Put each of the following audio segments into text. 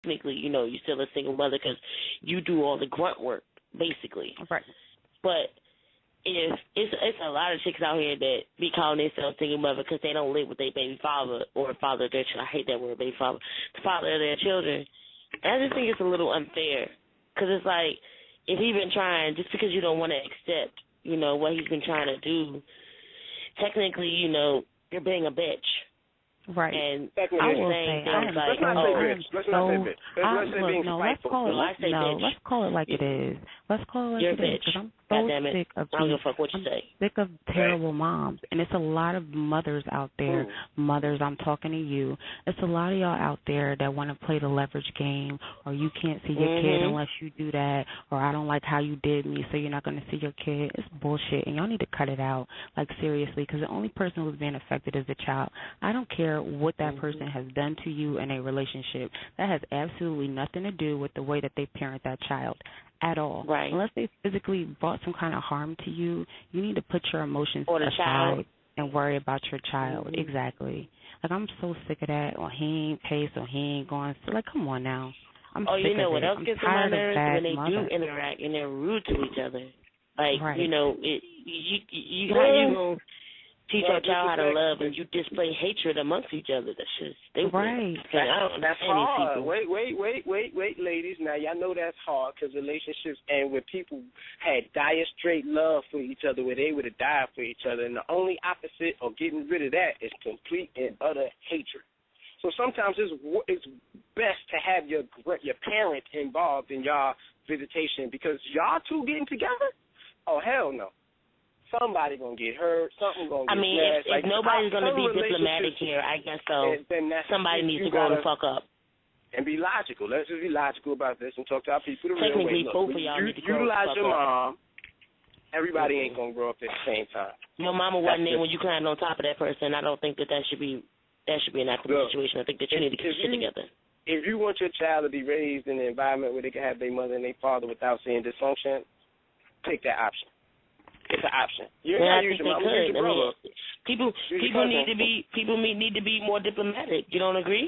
technically, you know, you're still a single mother because you do all the grunt work, basically. Right. But if it's a lot of chicks out here that be calling themselves single mother because they don't live with their baby father or father of their children. I hate that word, baby father. The father of their children. And I just think it's a little unfair because it's like if he's been trying, just because you don't want to accept, you know, what he's been trying to do, technically, you know, you're being a bitch. Right. And I will say, things like, let's not say bitch. Let's not say bitch. Let's say being let's call it bitch. let's call it like it is. Let's call it like you're it a bitch. is. Because I'm so sick of I don't give a fuck what you say. sick of terrible moms, and it's a lot of mothers out there. Mothers, I'm talking to you. It's a lot of y'all out there that want to play the leverage game, or you can't see your kid unless you do that, or I don't like how you did me, so you're not going to see your kid. It's bullshit, and y'all need to cut it out, like seriously, because the only person who's being affected is the child. I don't care what that person has done to you in a relationship. That has absolutely nothing to do with the way that they parent that child at all. Right. Unless they physically brought some kind of harm to you, you need to put your emotions aside and worry about your child. Exactly. Like, I'm so sick of that. Well, he ain't paid, so he ain't going. So, like, come on now. I'm sick you know of what it. else I'm gets on my tired nerves? of When bad they mother. do interact and they're rude to each other. Like, right. you know, how you going to teach your child how to love and you display hatred amongst each other? That's just stupid. Right. That's hard. Wait, ladies. Now, y'all know that's hard because relationships end when people had dire straight love for each other, where they would have died for each other. And the only opposite of getting rid of that is complete and utter hatred. So sometimes it's best to have your parent involved in y'all visitation because y'all two getting together? Oh, hell no. Somebody gonna get hurt. Something gonna get smashed. If nobody's gonna be diplomatic here, I guess so. Somebody needs to grow the fuck up and be logical. Let's just be logical about this and talk to our people the real way. Technically, both of y'all need to grow the fuck up. Utilize your mom. Everybody ain't gonna grow up at the same time. Your mama wasn't there when you climbed on top of that person. I don't think that should be an active situation. I think that you need to get shit together. If you want your child to be raised in an environment where they can have their mother and their father without seeing dysfunction, take that option. It's an option. I think they could. I mean, people need to be more diplomatic. You don't agree?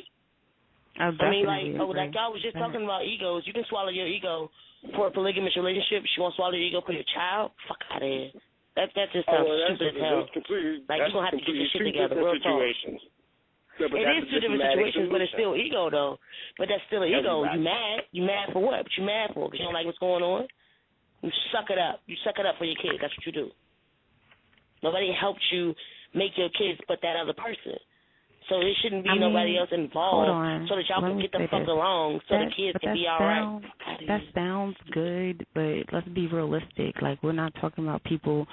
I mean, like y'all was just talking about egos. You can swallow your ego for a polygamous relationship. You want to swallow your ego for your child? Fuck out of here. That just sounds stupid as hell. Like, you're going to have to get your shit together. Real talk. Yeah, it is two different situations, but it's still ego, though. But that's still an ego. You mad? You mad for what? What you mad for? Because you don't like what's going on? You suck it up. You suck it up for your kids. That's what you do. Nobody helped you make your kids but that other person. So there shouldn't be nobody else involved so that y'all can get the fuck along so the kids can be all right. That sounds good, but let's be realistic. Like, we're not talking about people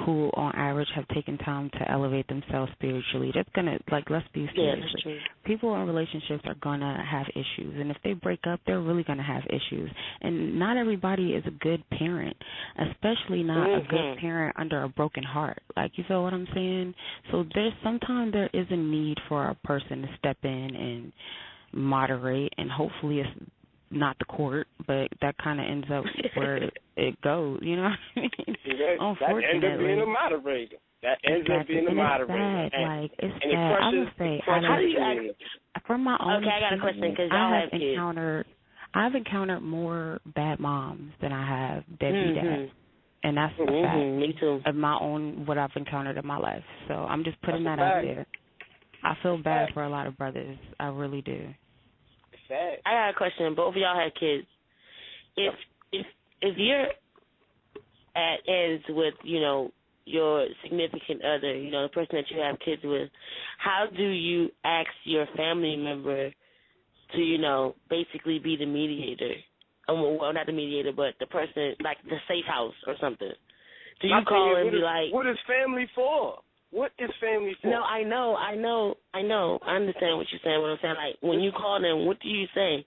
who on average have taken time to elevate themselves spiritually. That's gonna, like, let's be serious. Yeah, that's true. People in relationships are gonna have issues, and if they break up, they're really gonna have issues. And not everybody is a good parent, especially not a good parent under a broken heart. Like, you feel what I'm saying? So sometimes there is a need for a person to step in and moderate, and hopefully it's not the court, but that kind of ends up where it goes, you know what I mean? Unfortunately. That ends up being a moderator. It's sad. I'm going to say, from my own I got a question, because I've encountered more bad moms than I have deadbeat dads. And that's a fact. Me too. Of my own, what I've encountered in my life. So I'm just putting that out there. I feel bad for a lot of brothers. I really do. I got a question. Both of y'all had kids. If you're at ends with, you know, your significant other, you know, the person that you have kids with, how do you ask your family member to, you know, basically be the mediator? Well, not the mediator, but the person, like the safe house or something. Do you call and be like... What is family for? What is family for? No, I know. I understand what you're saying. What I'm saying, like, when you call them, what do you say?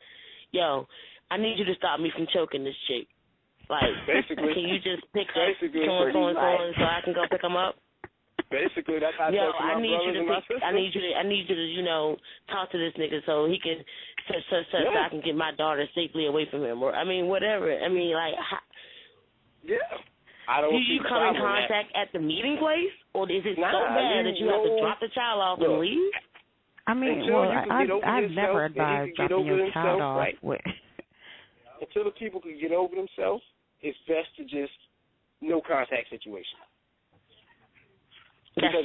Yo, I need you to stop me from choking this chick. Like, basically, can you just pick up so I can go pick them up? Basically, that's how I talk to my brothers and my sisters. I need you to, you know, talk to this nigga so he can, so I can get my daughter safely away from him. Or, I mean, whatever. I mean, like, yeah. Do you come in contact at the meeting place, or is it so bad that you have to drop the child off and leave? I mean, I've never advised dropping your child off with. Until the people can get over themselves, it's best to just no contact situation. Because